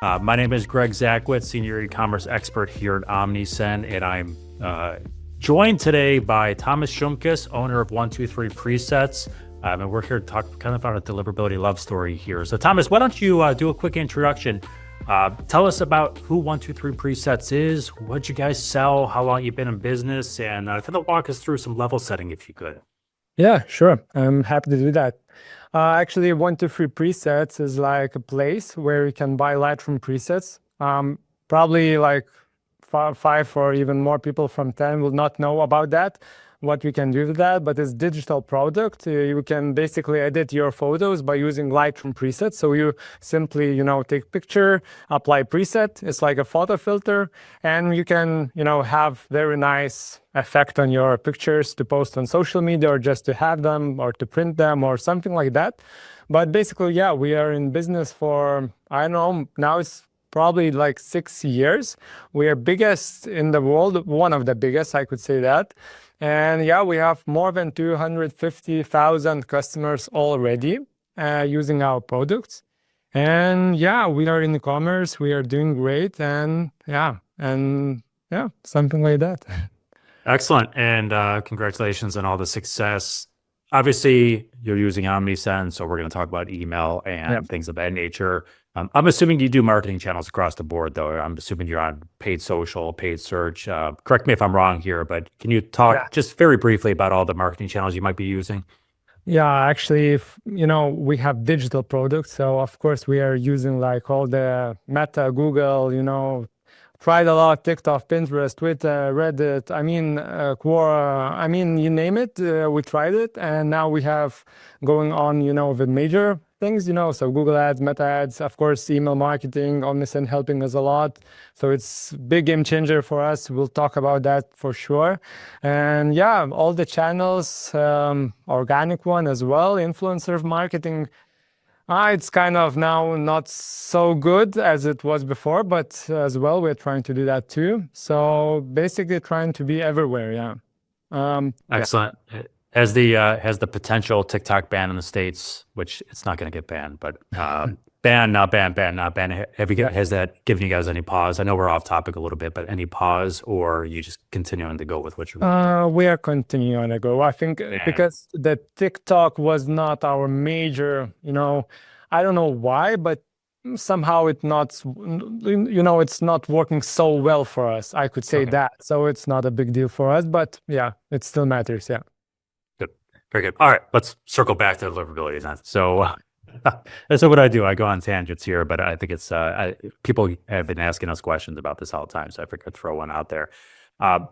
My name is Greg Zackwitz, Senior E-commerce expert here at Omnisend, and I'm joined today by Thomas Shumkis, owner of 123Presets. And we're here to talk kind of about a deliverability love story here. So Thomas, why don't you do a quick introduction? Tell us about who 123Presets is, what you guys sell, how long you've been in business, and kind of walk us through some level setting if you could. Yeah, sure. I'm happy to do that. Actually, 123Presets is like a place where you can buy Lightroom presets. Probably like five or even more people from 10 will not know about that, what we can do with that, but it's digital product. You can basically edit your photos by using Lightroom presets. So you simply, take picture, apply preset. It's like a photo filter, and you can, have very nice effect on your pictures to post on social media or just to have them or to print them or something like that. But basically, yeah, we are in business for, I don't know, now it's probably like 6 years. We are biggest in the world, one of the biggest, I could say that. And yeah, we have more than 250,000 customers already using our products. And yeah, we are in e-commerce, we are doing great, and yeah, something like that. Excellent. And congratulations on all the success. Obviously, you're using Omnisend, so we're going to talk about email and things of that nature. I'm assuming you do marketing channels across the board, though. I'm assuming you're on paid social, paid search. Correct me if I'm wrong here, but can you talk just very briefly about all the marketing channels you might be using? Yeah, actually, we have digital products. So of course we are using like all the Meta, Google, tried a lot, TikTok, Pinterest, Twitter, Reddit, Quora, you name it, we tried it. And now we have going on, with major things, so Google ads, Meta ads, of course, email marketing, Omnisend helping us a lot. So it's big game changer for us. We'll talk about that for sure. And yeah, all the channels, organic one as well, influencer marketing. It's kind of now not so good as it was before, but as well, we're trying to do that too. So basically trying to be everywhere, yeah. Excellent. Has the potential TikTok ban in the States, which it's not going to get banned, but ban, not ban, ban, not ban. Has that given you guys any pause? I know we're off topic a little bit, but any pause, or are you just continuing to go with what you're We are continuing to go. I think because the TikTok was not our major, I don't know why, but somehow it's not working so well for us. I could say that. So it's not a big deal for us, but yeah, it still matters. Yeah. Good. Very good. All right, let's circle back to deliverability then. So that's what I do. I go on tangents here, but I think it's people have been asking us questions about this all the time, so I figured I'd throw one out there.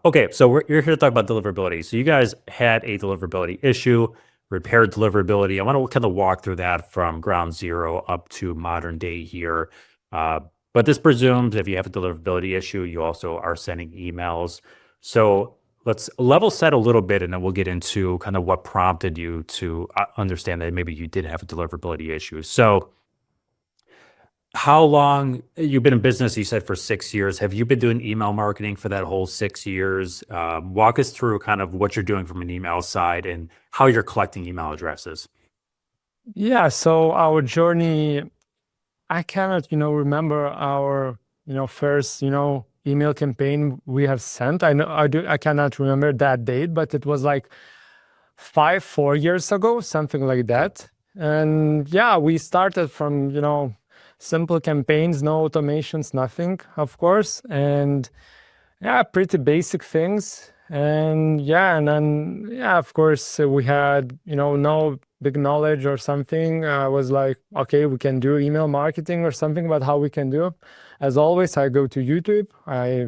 Okay, so you're here to talk about deliverability. So you guys had a deliverability issue, repaired deliverability. I want to kind of walk through that from ground zero up to modern day here. But this presumes if you have a deliverability issue, you also are sending emails. So let's level set a little bit, and then we'll get into kind of what prompted you to understand that maybe you did have a deliverability issue. So how long you've been in business? You said for 6 years. Have you been doing email marketing for that whole 6 years? Walk us through kind of what you're doing from an email side and how you're collecting email addresses. Yeah, so our journey, I cannot, remember our, first, email campaign we have sent. I cannot remember that date, but it was like 4 years ago, something like that. And yeah, we started from, simple campaigns, no automations, nothing, of course. And yeah, pretty basic things. And yeah, and then, yeah, of course, we had, no big knowledge or something. I was like, okay, we can do email marketing or something, but how we can do. As always, I go to YouTube. I,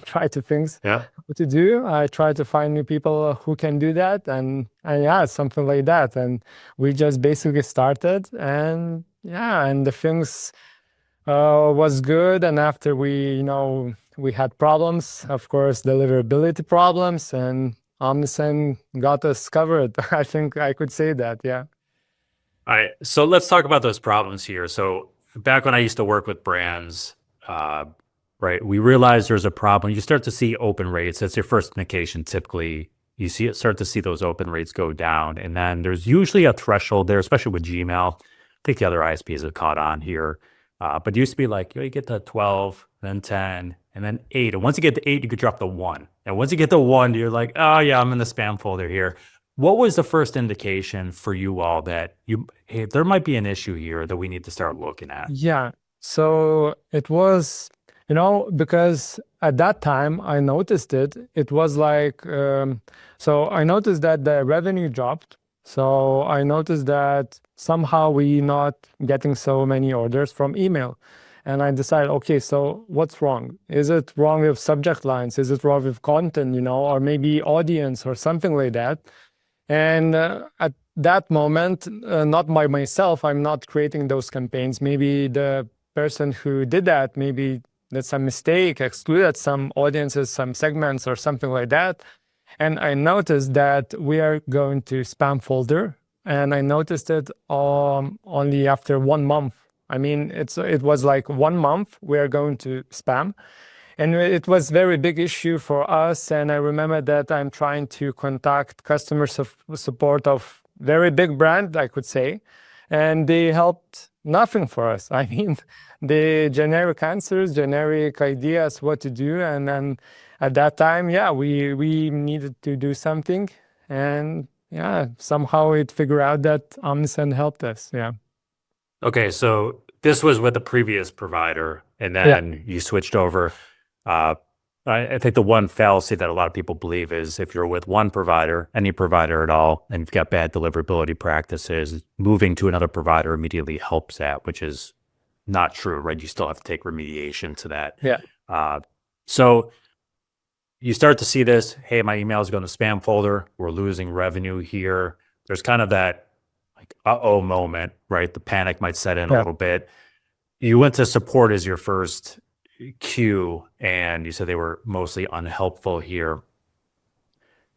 try to things what to do. I try to find new people who can do that. And yeah, something like that. And we just basically started, and yeah, and the things was good. And after we had problems, of course, deliverability problems, and Omnisend got us covered. I think I could say that, yeah. All right, so let's talk about those problems here. So back when I used to work with brands, right, we realized there's a problem. You start to see open rates. That's your first indication. Typically, you start to see those open rates go down, and then there's usually a threshold there, especially with Gmail. I think the other ISPs have caught on here, But it used to be like, you get to 12, then 10, and then 8. And once you get to 8, you could drop the 1. And once you get to 1, you're like, oh, yeah, I'm in the spam folder here. What was the first indication for you all that hey, there might be an issue here that we need to start looking at? Yeah. So it was, because at that time I noticed it. It was like, so I noticed that the revenue dropped. So I noticed that somehow we not getting so many orders from email. And I decided, okay, so what's wrong? Is it wrong with subject lines? Is it wrong with content, or maybe audience or something like that? And at that moment, not by myself, I'm not creating those campaigns. Maybe the person who did that, maybe that's a mistake, excluded some audiences, some segments, or something like that. And I noticed that we are going to spam folder, and I noticed it only after 1 month. I mean, it was like 1 month we are going to spam. And it was very big issue for us. And I remember that I'm trying to contact customer support of very big brand, I could say, and they helped nothing for us. I mean, the generic answers, generic ideas what to do, and then at that time, yeah, we needed to do something, and yeah, somehow it figured out that Omnisend helped us. Yeah. Okay, so this was with the previous provider, and Yeah. then you switched over. Uh, I think the one fallacy that a lot of people believe is if you're with one provider, any provider at all, and you've got bad deliverability practices, moving to another provider immediately helps that, which is not true, right? You still have to take remediation to that. Yeah. So you start to see this, hey, my email is going to spam folder. We're losing revenue here. There's kind of that like, uh-oh moment, right? The panic might set in a Yeah. little bit. You went to support as your first cue, and you said they were mostly unhelpful here.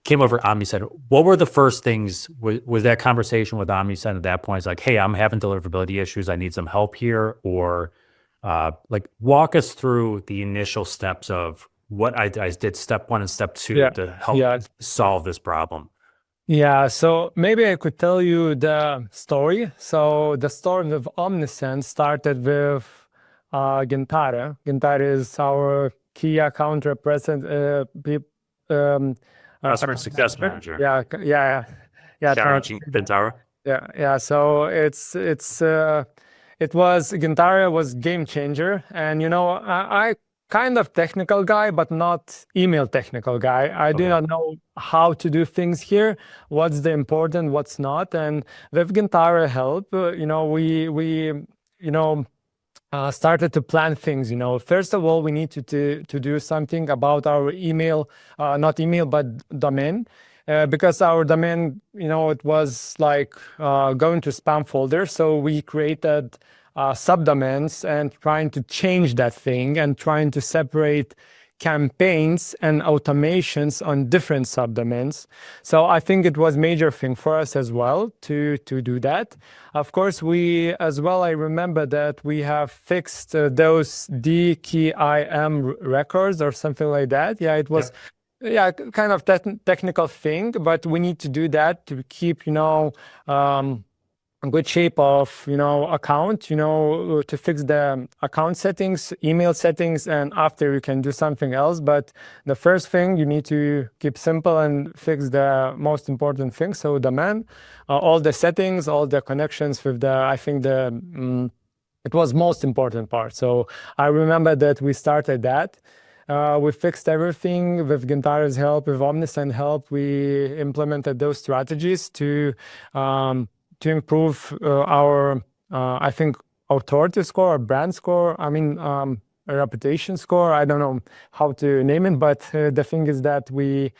Came over Omnisend. What were the first things? Was that conversation with Omnisend at that point? It's like, hey, I'm having deliverability issues. I need some help here. Or like walk us through the initial steps of what I did step 1 and step 2 Yeah. to help Yeah. solve this problem. Yeah, so maybe I could tell you the story. So the story of Omnisend started with Gintare. Gintare is our key account representative, Customer success manager. yeah, yeah, yeah, Sharon Bintara. yeah. So it was Gintare was game changer, and I kind of technical guy, but not email technical guy. I do not know how to do things here, what's the important, what's not. And with Gintare help, we started to plan things. First of all, we need to do something about our email, not email, but domain. Because our domain, it was like going to spam folder. So we created subdomains and trying to change that thing and trying to separate campaigns and automations on different subdomains. So I think it was major thing for us as well to do that. Of course, we as well, I remember that we have fixed those DKIM records or something like that. Yeah, it was kind of technical thing, but we need to do that to keep, a good shape of account, to fix the account settings, email settings, and after you can do something else. But the first thing you need to keep simple and fix the most important thing. So domain, all the settings, all the connections with I think it was most important part. So I remember that we started that. We fixed everything with Gintare's help, with Omnisend help. We implemented those strategies to improve our, I think, authority score or brand score. I mean, a reputation score. I don't know how to name it, but the thing is that we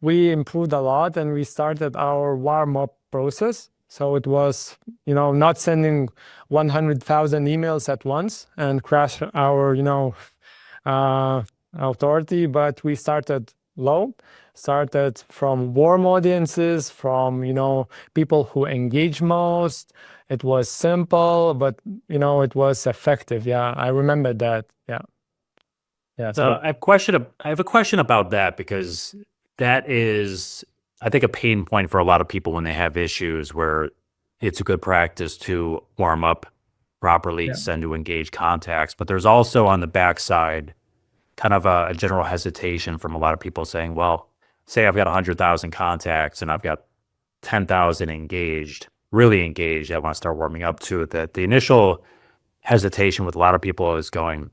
improved a lot, and we started our warm-up process. So it was, not sending 100,000 emails at once and crash our, authority, but we started low, started from warm audiences, from people who engage most. It was simple, but it was effective. Yeah, I remember that. Yeah. So I have a question about that, because that is, I think, a pain point for a lot of people when they have issues where it's a good practice to warm up properly send to engage contacts. But there's also on the backside kind of a general hesitation from a lot of people saying, well, say I've got 100,000 contacts and I've got 10,000 engaged, really engaged, I want to start warming up to it. That the initial hesitation with a lot of people is going,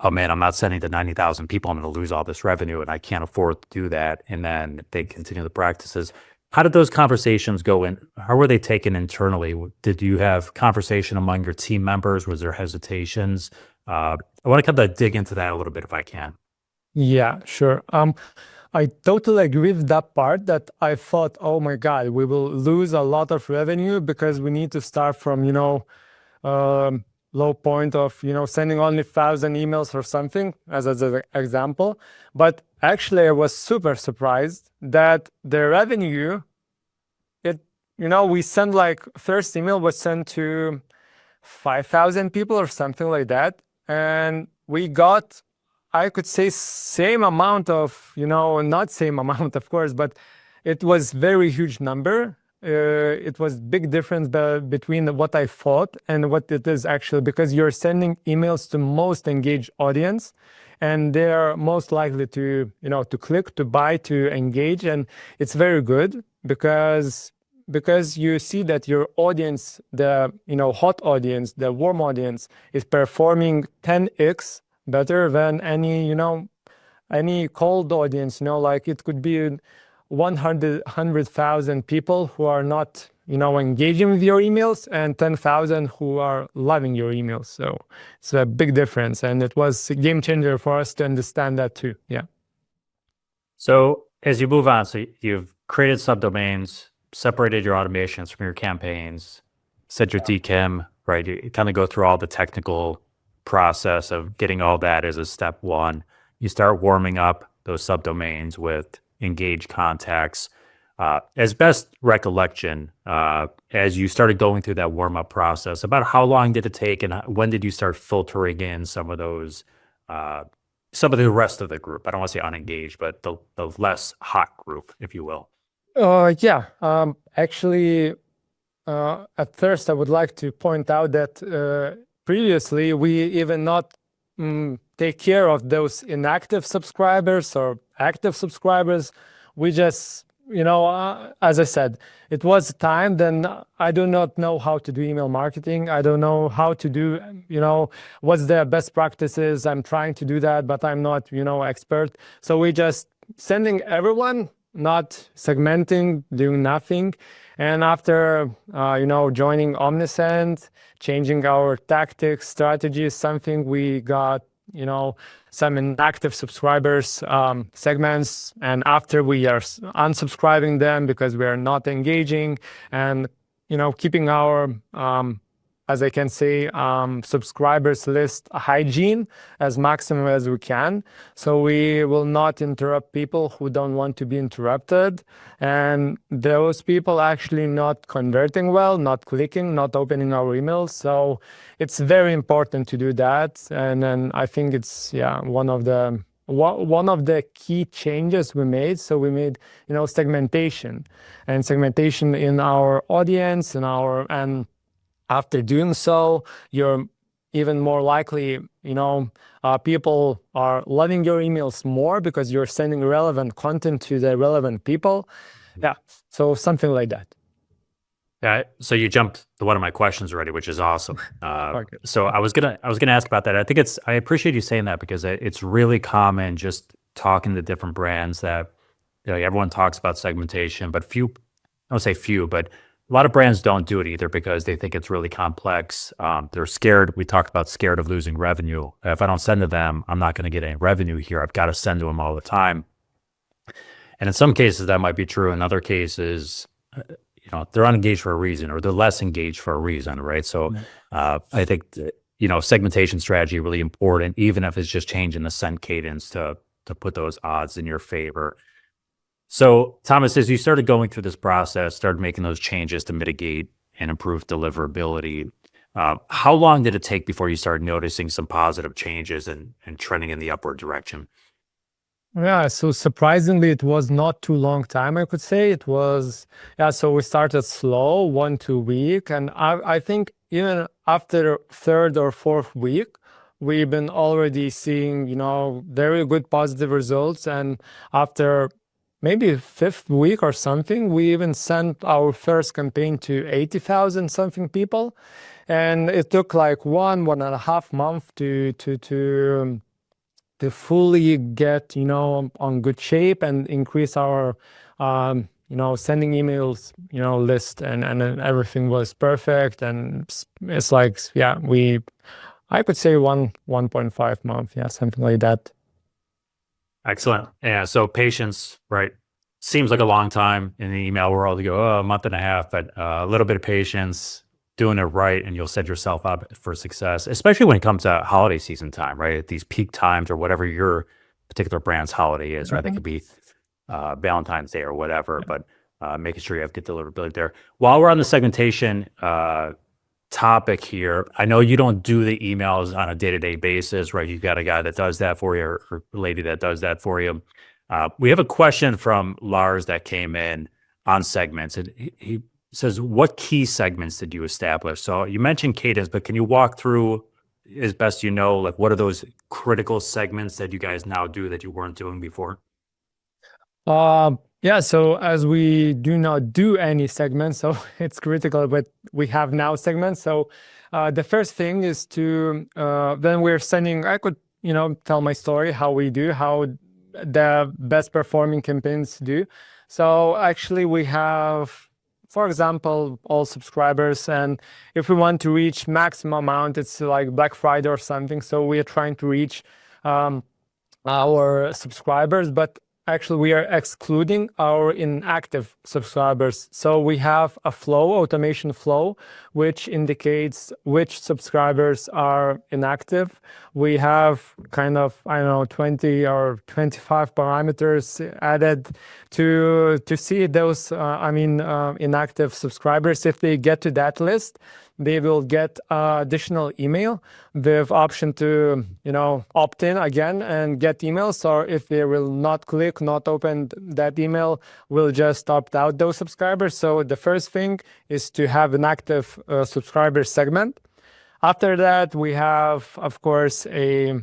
oh man, I'm not sending to 90,000 people. I'm going to lose all this revenue and I can't afford to do that. And then they continue the practices. How did those conversations go in? How were they taken internally? Did you have conversation among your team members? Was there hesitations? I want to kind of dig into that a little bit if I can. Yeah, sure. I totally agree with that part that I thought, oh my God, we will lose a lot of revenue because we need to start from, low point of, sending only 1,000 emails or something as an example. But actually I was super surprised that the revenue, we send like first email was sent to 5,000 people or something like that. And we got, I could say same amount of, not same amount, of course, but it was very huge number. It was big difference between what I thought and what it is actually, because you're sending emails to most engaged audience, and they're most likely to, to click, to buy, to engage, and it's very good because you see that your audience, the hot audience, the warm audience, is performing 10x better than any cold audience. Like it could be 100,000 people who are not engaging with your emails and 10,000 who are loving your emails. So it's a big difference, and it was a game changer for us to understand that too. Yeah. So as you move on, so you've created subdomains, separated your automations from your campaigns, set your DKIM, right? You kind of go through all the technical process of getting all that as a step one. You start warming up those subdomains with engaged contacts. As best recollection, as you started going through that warm-up process, about how long did it take and when did you start filtering in some of those, some of the rest of the group? I don't want to say unengaged, but the less hot group, if you will. Yeah. Actually, at first, I would like to point out that previously we even not take care of those inactive subscribers or active subscribers. We just, as I said, it was a time then I do not know how to do email marketing. I don't know how to do, what's the best practices. I'm trying to do that, but I'm not, expert. So we just sending everyone, not segmenting, doing nothing. And after, joining Omnisend, changing our tactics, strategies, something we got, some inactive subscribers, segments. And after we are unsubscribing them because we are not engaging and, keeping our, as I can say, subscribers list hygiene as maximum as we can. So we will not interrupt people who don't want to be interrupted. And those people actually not converting well, not clicking, not opening our emails. So it's very important to do that. And then I think it's, one of the key changes we made. So we made, segmentation in our audience and after doing so, you're even more likely, people are loving your emails more because you're sending relevant content to the relevant people. Yeah, so something like that. Yeah, so you jumped to one of my questions already, which is awesome. So I was gonna ask about that. I appreciate you saying that because it's really common just talking to different brands that everyone talks about segmentation, but few, I don't say few, but a lot of brands don't do it either because they think it's really complex. They're scared. We talked about scared of losing revenue. If I don't send to them, I'm not going to get any revenue here. I've got to send to them all the time. And in some cases, that might be true. In other cases, they're unengaged for a reason or they're less engaged for a reason, right? So I think, segmentation strategy really important, even if it's just changing the send cadence to put those odds in your favor. So, Thomas, as you started going through this process, started making those changes to mitigate and improve deliverability, how long did it take before you started noticing some positive changes and trending in the upward direction? Yeah, so surprisingly, it was not too long time, I could say. It was, so we started slow, 1-2 week. And I think even after third or fourth week, we've been already seeing, very good positive results. And after maybe fifth week or something, we even sent our first campaign to 80,000 something people. And it took like 1.5 months to fully get, on good shape and increase our, sending emails, list, and then everything was perfect. And it's like, yeah, I could say 1.5 month, yeah, something like that. Excellent. Yeah. So patience, right? Seems like a long time in the email world. You go, oh, a month and a half, but a little bit of patience, doing it right, and you'll set yourself up for success, especially when it comes to holiday season time, right? At these peak times or whatever your particular brand's holiday is, right? That could be Valentine's Day or whatever, but making sure you have good deliverability there. While we're on the segmentation topic here, I know you don't do the emails on a day-to-day basis, right? You've got a guy that does that for you or a lady that does that for you. We have a question from Lars that came in on segments. And he says, what key segments did you establish? So you mentioned cadence, but can you walk through, as best you know, like what are those critical segments that you guys now do that you weren't doing before? Yeah, so as we do not do any segments, so it's critical, but we have now segments. So the first thing is to, then we're sending, I could, tell my story, how we do, how the best performing campaigns do. So actually we have, for example, all subscribers, and if we want to reach maximum amount, it's like Black Friday or something. So we are trying to reach our subscribers, but actually we are excluding our inactive subscribers. So we have a flow, automation flow, which indicates which subscribers are inactive. We have kind of, I don't know, 20 or 25 parameters added to see those, inactive subscribers. If they get to that list, they will get additional email with option to, opt in again and get emails. Or if they will not click, not open that email, we'll just opt out those subscribers. So the first thing is to have an active subscriber segment. After that, we have, of course, a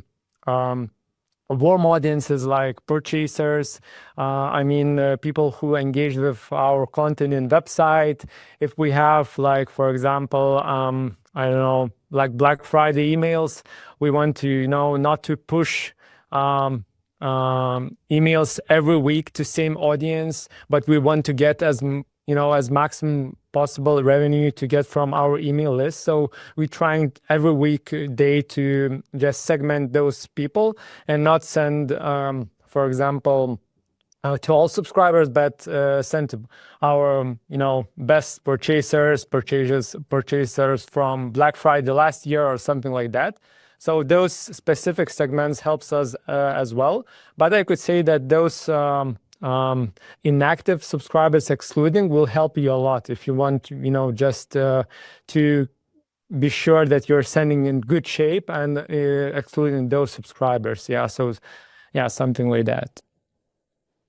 warm audiences like purchasers, people who engage with our content in website. If we have, like, for example, I don't know, like Black Friday emails, we want to, not to push emails every week to same audience, but we want to get as maximum possible revenue to get from our email list. So we're trying every weekday to just segment those people and not send, for example, to all subscribers, but send to our, best purchasers from Black Friday last year or something like that. So those specific segments helps us as well. But I could say that those inactive subscribers excluding will help you a lot if you want to, just to be sure that you're sending in good shape and excluding those subscribers. Yeah, so yeah, something like that.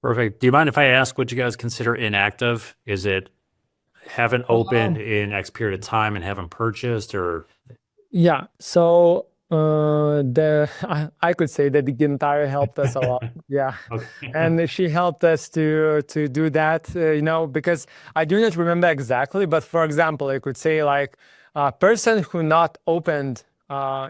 Perfect. Do you mind if I ask what you guys consider inactive? Is it haven't opened in X period of time and haven't purchased, or? Yeah, so I could say that the Gintara helped us a lot. Yeah, Okay. and she helped us to do that. Because I do not remember exactly, but for example, I could say like a person who not opened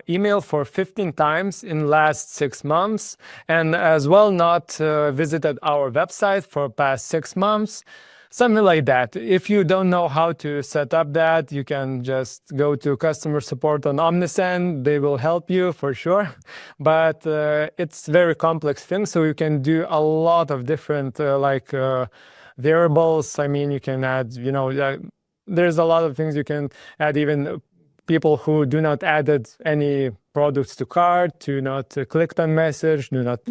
email for 15 times in last 6 months, and as well not visited our website for past 6 months. Something like that. If you don't know how to set up that, you can just go to customer support on Omnisend. They will help you for sure. But it's very complex thing. So you can do a lot of different variables. You can add, there's a lot of things you can add, even people who do not added any products to cart, to not clicked on message, do not,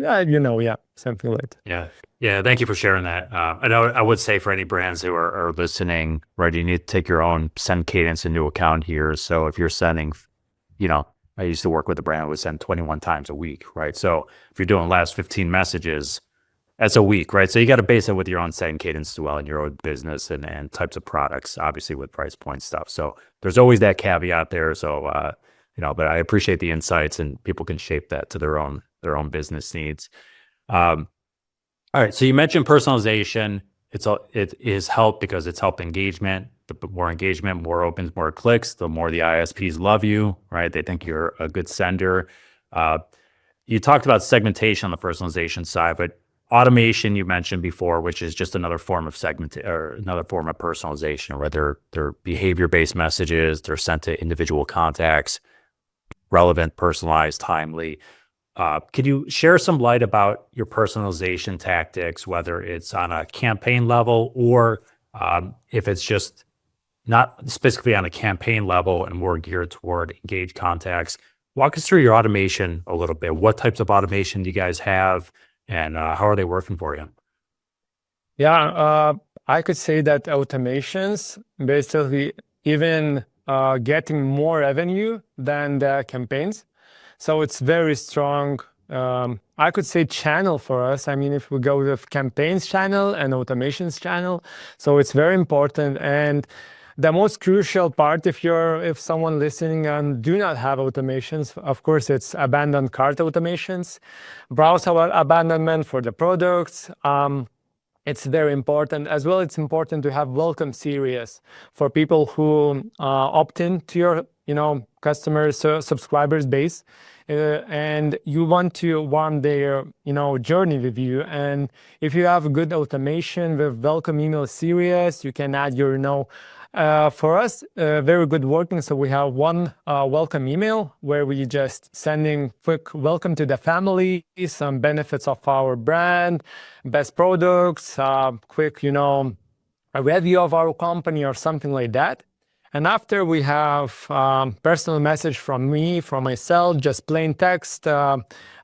something like that. Yeah. Yeah. Thank you for sharing that. I would say for any brands who are listening, right, you need to take your own send cadence into account here. So if you're sending, I used to work with a brand who would send 21 times a week, right? So if you're doing last 15 messages That's a week, right? So you got to base it with your own setting cadence as well in your own business and types of products, obviously with price point stuff. So there's always that caveat there. So but I appreciate the insights, and people can shape that to their own business needs. All right. So you mentioned personalization. It is help because it's helped engagement. The more engagement, more opens, more clicks, the more the ISPs love you, right? They think you're a good sender. You talked about segmentation on the personalization side, but automation you mentioned before, which is just another form of another form of personalization, where they're behavior-based messages, they're sent to individual contacts, relevant, personalized, timely. Could you share some light about your personalization tactics, whether it's on a campaign level or if it's just not specifically on a campaign level and more geared toward engaged contacts? Walk us through your automation a little bit. What types of automation do you guys have, and how are they working for you? Yeah, I could say that automations basically even getting more revenue than the campaigns. So it's very strong. I could say channel for us. I mean, if we go with campaigns channel and automations channel, so it's very important. And the most crucial part, if someone listening and do not have automations, of course, it's abandoned cart automations, browse abandonment for the products. It's very important as well. It's important to have welcome series for people who opt in to your customers, subscribers base, and you want to warm their journey with you. And if you have a good automation with welcome email series, you can add your for us, very good working. So we have one welcome email where we just sending quick welcome to the family, some benefits of our brand, best products, quick, a review of our company or something like that. And after we have personal message from myself, just plain text,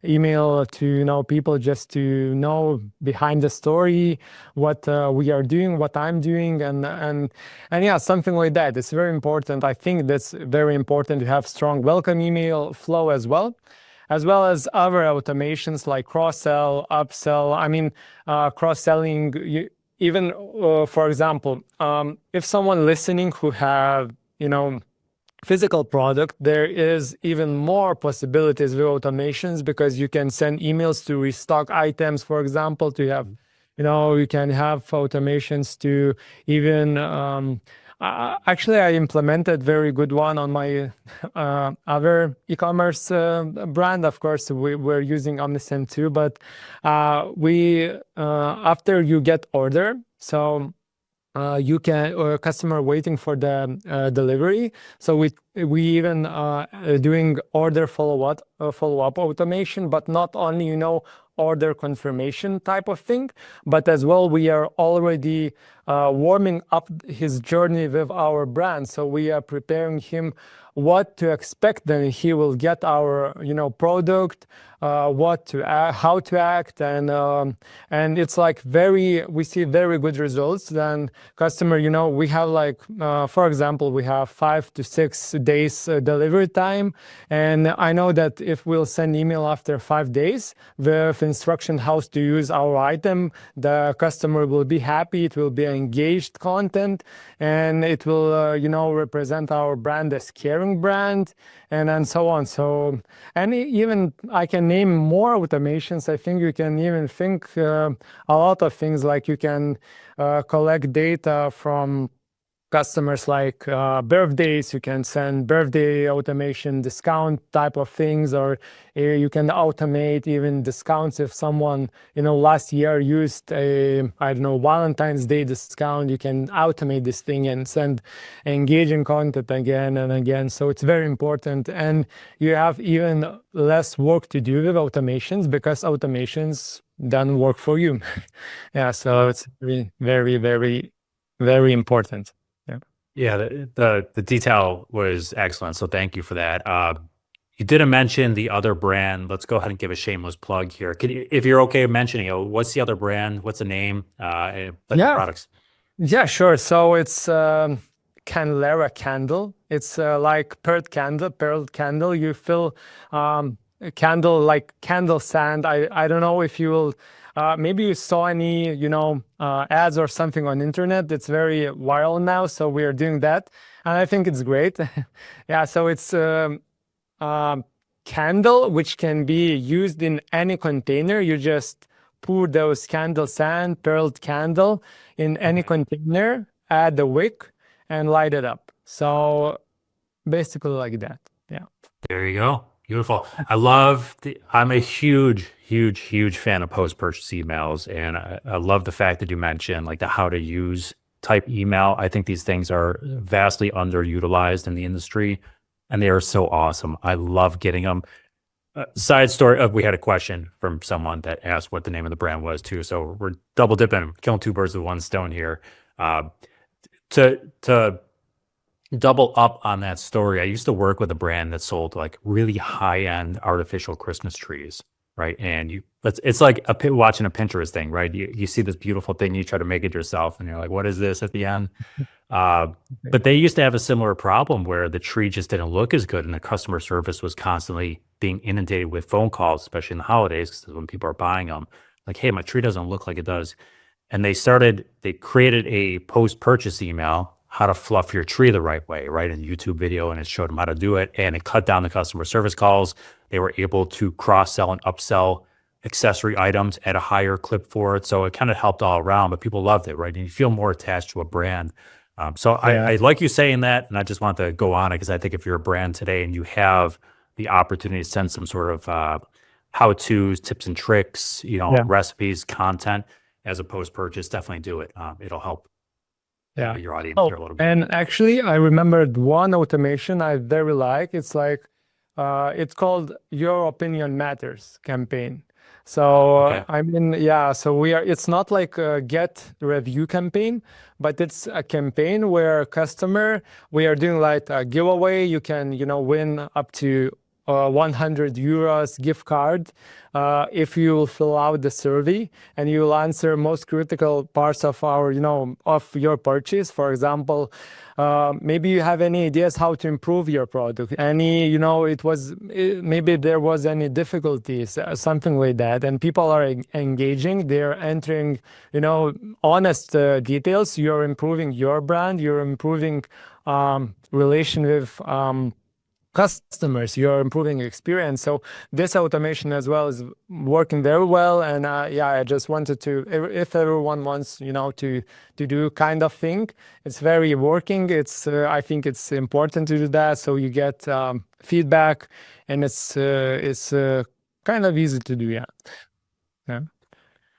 email to people just to know behind the story, what we are doing, what I'm doing, and yeah, something like that. It's very important. I think that's very important to have strong welcome email flow as well as other automations like cross-sell, upsell. I mean, cross-selling. Even, for example, if someone listening who have, physical product, there is even more possibilities with automations because you can send emails to restock items, for example, to have, you can have automations to even, actually, I implemented very good one on my other e-commerce brand. Of course, we're using Omnisend too, but we after you get order, so you can customer waiting for the delivery. So we even doing order follow up automation, but not only order confirmation type of thing, but as well we are already warming up his journey with our brand. So we are preparing him what to expect. Then he will get our product, how to act, and it's like we see very good results. Then customer, we have like for example, we have 5 to 6 days delivery time, and I know that if we'll send email after 5 days with instruction how to use our item, the customer will be happy. It will be engaged content, and it will represent our brand as caring brand, and so on. So, and even I can name more automations. I think you can even think a lot of things, like you can collect data from customers like birthdays. You can send birthday automation discount type of things, or you can automate even discounts if someone last year used a Valentine's Day discount. You can automate this thing and send engaging content again and again. So it's very important, and you have even less work to do with automations because automations don't work for you. Yeah, so it's really very, very, very important. Yeah, the detail was excellent. So thank you for that. You didn't mention the other brand. Let's go ahead and give a shameless plug here. If you're okay mentioning it, what's the other brand? What's the name? The products. Yeah, sure. So it's Candelera candle. It's like pearl candle. You fill candle like candle sand. I don't know if you will maybe you saw any, ads or something on internet. It's very viral now, so we are doing that, and I think it's great. Yeah, so it's candle, which can be used in any container. You just pour those candle sand, pearled candle in any container, add the wick, and light it up. So basically like that. Yeah. There you go. Beautiful. I'm a huge fan of post-purchase emails. And I love the fact that you mentioned like the how to use type email. I think these things are vastly underutilized in the industry and they are so awesome. I love getting them. Side story, we had a question from someone that asked what the name of the brand was too. So we're double dipping, killing two birds with one stone here. To double up on that story, I used to work with a brand that sold like really high-end artificial Christmas trees, right? And it's like watching a Pinterest thing, right? You see this beautiful thing, you try to make it yourself, and you're like, what is this at the end? But they used to have a similar problem where the tree just didn't look as good, and the customer service was constantly being inundated with phone calls, especially in the holidays, because when people are buying them, like, hey, my tree doesn't look like it does. And they created a post-purchase email, how to fluff your tree the right way, right? In a YouTube video, and it showed them how to do it. And it cut down the customer service calls. They were able to cross-sell and upsell accessory items at a higher clip for it. So it kind of helped all around, but people loved it, right? And you feel more attached to a brand. So I like you saying that, and I just want to go on it because I think if you're a brand today and you have the opportunity to send some sort of how-tos, tips and tricks, recipes, content as a post-purchase, definitely do it. It'll help your audience here a little bit. And actually, I remembered one automation I very like. It's like, it's called Your Opinion Matters campaign. So, I mean, so it's not like a get review campaign, but it's a campaign where we are doing like a giveaway. You can, win up to 100 euros gift card if you will fill out the survey and you will answer most critical parts of of your purchase. For example, maybe you have any ideas how to improve your product, maybe there was any difficulties, something like that, and people are engaging, they're entering honest details. You're improving your brand, you're improving relation with customers, you're improving experience. So this automation as well is working very well. And I just wanted to, if everyone wants to do kind of thing, it's very working. It's I think it's important to do that, so you get feedback, and it's kind of easy to do.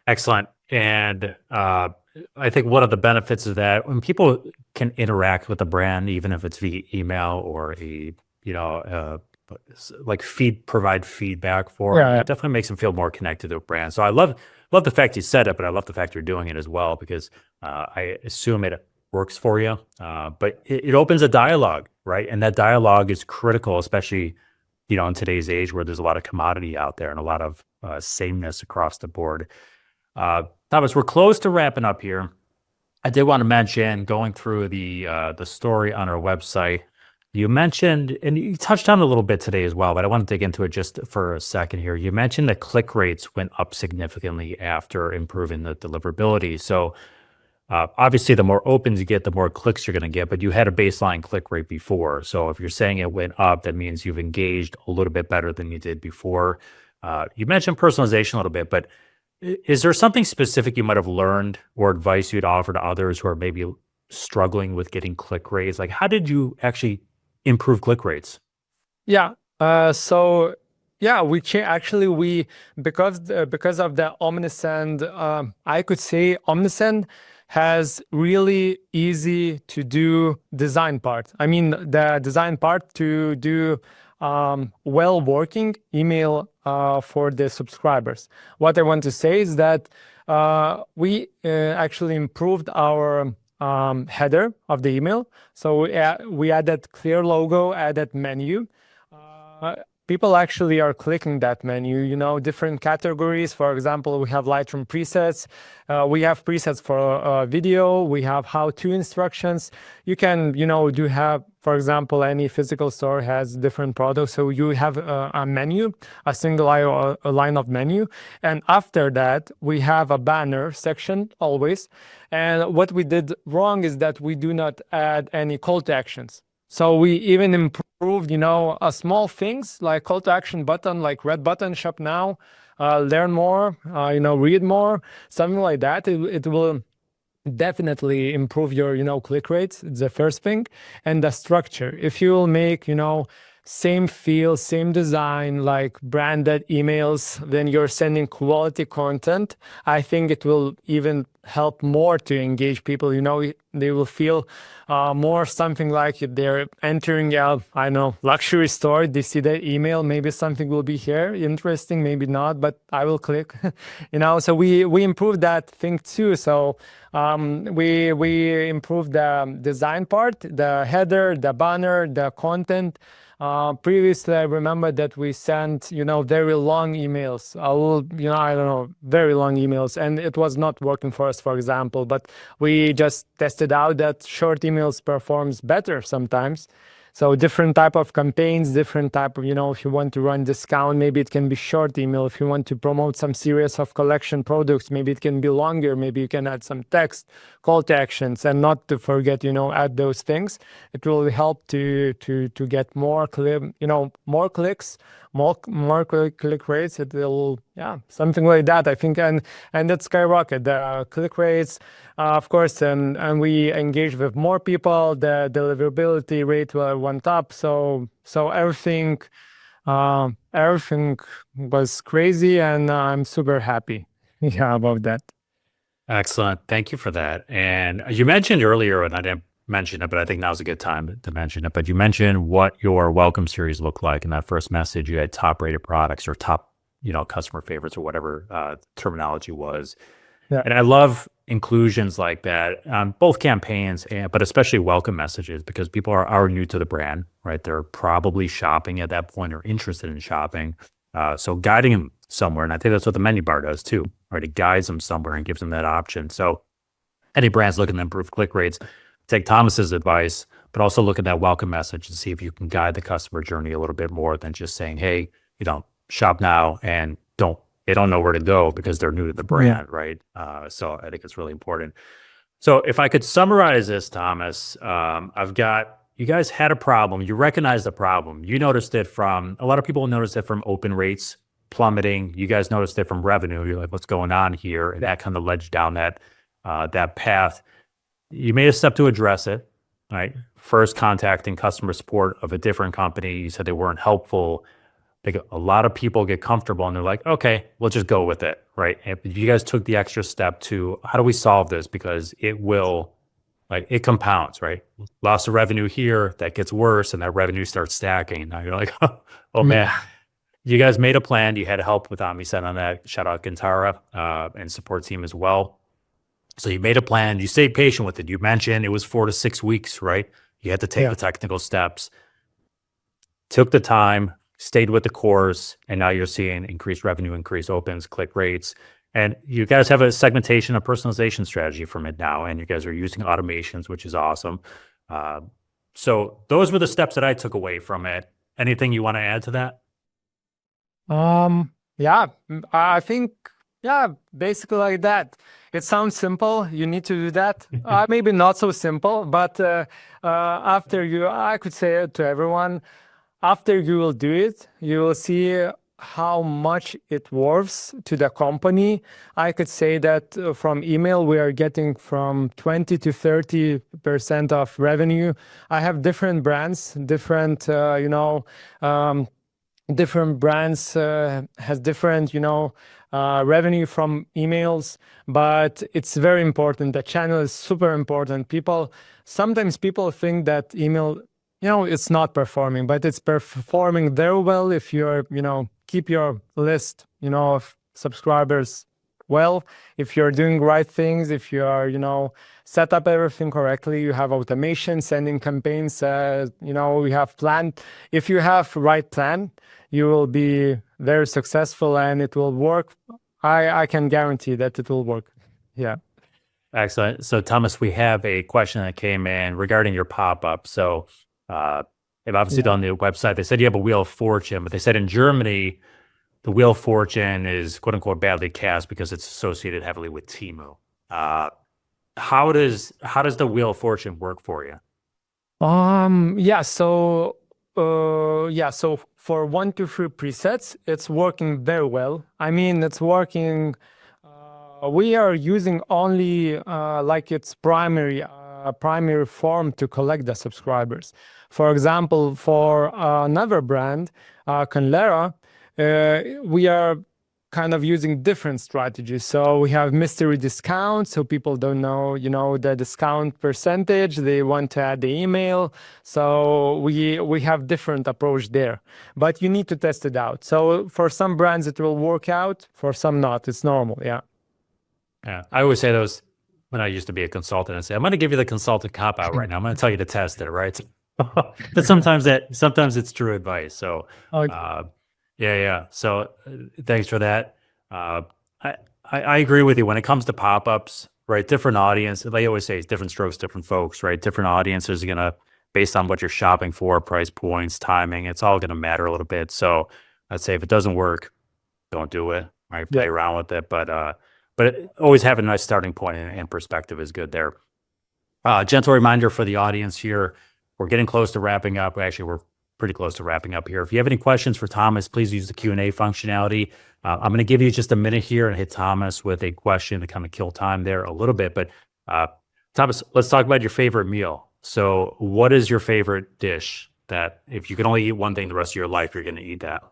Excellent. And I think one of the benefits of that, when people can interact with a brand, even if it's via email or provide feedback for it definitely makes them feel more connected to a brand. So I love the fact you said it, but I love the fact you're doing it as well, because I assume it works for you. But it opens a dialogue, right? And that dialogue is critical, especially in today's age where there's a lot of commodity out there and a lot of sameness across the board. Thomas, we're close to wrapping up here. I did want to mention, going through the story on our website, you mentioned, and you touched on it a little bit today as well, but I want to dig into it just for a second here. You mentioned that click rates went up significantly after improving the deliverability. So obviously, the more opens you get, the more clicks you're going to get, but you had a baseline click rate before. So if you're saying it went up, that means you've engaged a little bit better than you did before. You mentioned personalization a little bit, but is there something specific you might have learned or advice you'd offer to others who are maybe struggling with getting click rates? Like, how did you actually improve click rates? So we because of the Omnisend, I could say Omnisend has really easy to do design part. I mean, the design part to do well working email for the subscribers. What I want to say is that we actually improved our header of the email. So we added clear logo, added menu. People actually are clicking that menu, different categories. For example, we have Lightroom presets. We have presets for video. We have how-to instructions. You can, for example, any physical store has different products. So you have a menu, a single a line of menu. And after that, we have a banner section always. And what we did wrong is that we do not add any call to actions. So we even improved, small things like call to action button, like red button, shop now, learn more, read more, something like that. It will definitely improve your click rates. It's the first thing. And the structure, if you will make same feel, same design, like branded emails, then you're sending quality content. I think it will even help more to engage people. They will feel more something like they're entering a luxury store. They see the email, maybe something will be here interesting, maybe not, but I will click. So we improved that thing too. So we improved the design part, the header, the banner, the content. Previously, I remember that we sent, very long emails. I don't know, very long emails, and it was not working for us, for example. But we just tested out that short emails performs better sometimes. So different type of campaigns, different type of, if you want to run discount, maybe it can be short email. If you want to promote some series of collection products, maybe it can be longer. Maybe you can add some text, call to actions, and not to forget, add those things. It will help to get more more clicks, more click rates. It will, something like that, I think, and that skyrocket the click rates, of course, and we engage with more people. The deliverability rate went up, so everything was crazy, and I'm super happy, about that. Excellent. Thank you for that. And you mentioned earlier, and I didn't mention it, but I think now's a good time to mention it. But you mentioned what your welcome series looked like in that first message. You had top rated products or top, customer favorites or whatever terminology was. Yeah. And I love inclusions like that on both campaigns, but especially welcome messages, because people are new to the brand, right? They're probably shopping at that point or interested in shopping. So guiding them somewhere, and I think that's what the menu bar does too, right? It guides them somewhere and gives them that option. So any brands looking to improve click rates, take Thomas's advice, but also look at that welcome message and see if you can guide the customer journey a little bit more than just saying, hey, shop now, and they don't know where to go because they're new to the brand, right? So I think it's really important. So if I could summarize this, Thomas, you guys had a problem. You recognized the problem. You noticed it a lot of people noticed it from open rates plummeting. You guys noticed it from revenue. You're like, what's going on here? And that kind of led you down that path. You made a step to address it, right? First contacting customer support of a different company. You said they weren't helpful. A lot of people get comfortable and they're like, okay, we'll just go with it, right? And you guys took the extra step to, how do we solve this? Because it compounds, right? Loss of revenue here, that gets worse, and that revenue starts stacking. Now you're like, oh man. You guys made a plan. You had help with Omnisend on that. Shout out Gintara and support team as well. So you made a plan. You stayed patient with it. You mentioned it was 4 to 6 weeks, right? You had to take the technical steps, took the time, stayed with the course, and now you're seeing increased revenue, increased opens, click rates. And you guys have a segmentation, a personalization strategy from it now, and you guys are using automations, which is awesome. So those were the steps that I took away from it. Anything you want to add to that? I think, basically like that. It sounds simple. You need to do that. Maybe not so simple, but I could say it to everyone, after you will do it, you will see how much it worths to the company. I could say that from email, we are getting from 20 to 30% of revenue. I have different brands, different brands has different, revenue from emails, but it's very important. The channel is super important. Sometimes people think that email, it's not performing, but it's performing very well if you're, keep your list, of subscribers well, if you're doing right things, if you are, set up everything correctly, you have automation, sending campaigns, we have plan. If you have right plan, you will be very successful and it will work. I can guarantee that it will work. Yeah. Excellent. So Thomas, we have a question that came in regarding your pop-up. So They've obviously done the website. They said you have a Wheel of Fortune, but they said in Germany, the Wheel of Fortune is quote unquote badly cast because it's associated heavily with Temu. How does the Wheel of Fortune work for you? Yeah, so so for 123Presets, it's working very well. I mean, it's working. We are using only like its primary form to collect the subscribers. For example, for another brand, Canlera, we are kind of using different strategies. So we have mystery discounts, so people don't know, the discount percentage. They want to add the email. So we have different approach there, but you need to test it out. So for some brands it will work out, for some not. It's normal, yeah. Yeah, I always say those when I used to be a consultant. I say, I'm going to give you the consultant cop out right now. I'm going to tell you to test it, right? But sometimes it's true advice. So, Okay. yeah. So, thanks for that. I agree with you when it comes to pop-ups, right? Different audience. They always say it's different strokes, different folks, right? Different audiences are gonna, based on what you're shopping for, price points, timing. It's all gonna matter a little bit. So, I'd say if it doesn't work, don't do it. Right? Play Yeah. around with it, but always have a nice starting point and perspective is good there. Gentle reminder for the audience here. We're getting close to wrapping up. Actually, we're pretty close to wrapping up here. If you have any questions for Thomas, please use the Q&A functionality. I'm going to give you just a minute here and hit Thomas with a question to kind of kill time there a little bit. But Thomas, let's talk about your favorite meal. So what is your favorite dish that if you could only eat one thing the rest of your life, you're going to eat that?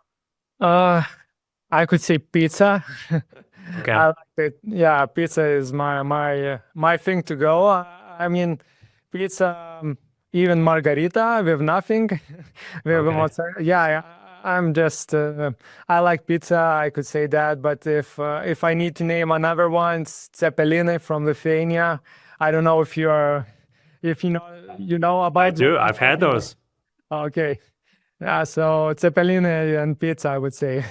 I could say pizza. Okay. I like it. Yeah, pizza is my thing to go. I mean, pizza, even margarita with nothing, with Okay. mozzarella. Yeah, I'm just I like pizza. I could say that, but if I need to name another one, it's Ceppeline from Lithuania. I don't know if you know about. I do. I've had those. Okay. Yeah, so Ceppeline and pizza, I would say.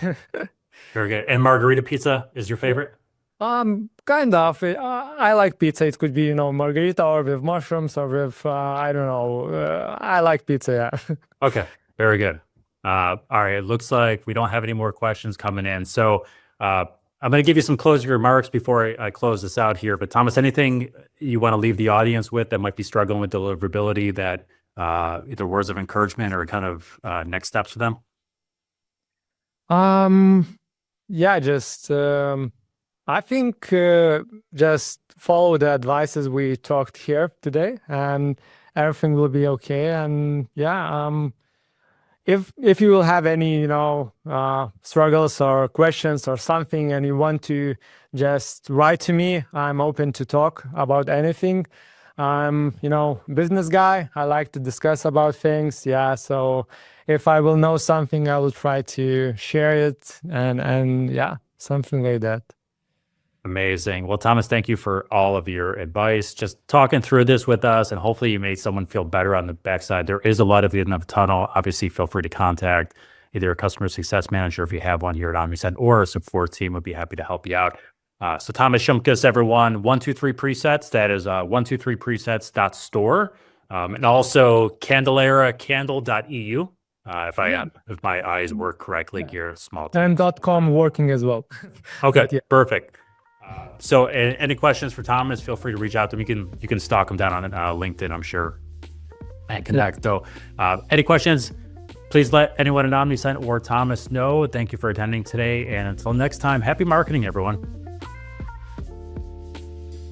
Very good. And margarita pizza is your favorite? Kind of. I like pizza. It could be, margarita or with mushrooms or with, I don't know. I like pizza, yeah. Okay, very good. All right, it looks like we don't have any more questions coming in. So I'm going to give you some closing remarks before I close this out here. But Thomas, anything you want to leave the audience with that might be struggling with deliverability that either words of encouragement or kind of next steps for them? Yeah, just I think just follow the advices we talked here today, and everything will be okay. And yeah, if you will have any struggles or questions or something, and you want to just write to me, I'm open to talk about anything. I'm business guy. I like to discuss about things. Yeah, so if I will know something, I will try to share it, and yeah, something like that. Amazing. Well, Thomas, thank you for all of your advice, just talking through this with us, and hopefully you made someone feel better on the backside. There is a lot of it in the tunnel. Obviously, feel free to contact either a customer success manager if you have one here at Omnisend, or a support team would be happy to help you out. So Thomas Shumkas, everyone, 123Presets. That is 123presets.store. And also Candelera, candle.eu. If my eyes work correctly here, small. And .com working as well. Okay, Yeah. perfect. So any questions for Thomas, feel free to reach out to him. You can stalk him down on LinkedIn, I'm sure, and connect. So any questions, please let anyone at Omnisend or Thomas know. Thank you for attending today. And until next time, happy marketing, everyone.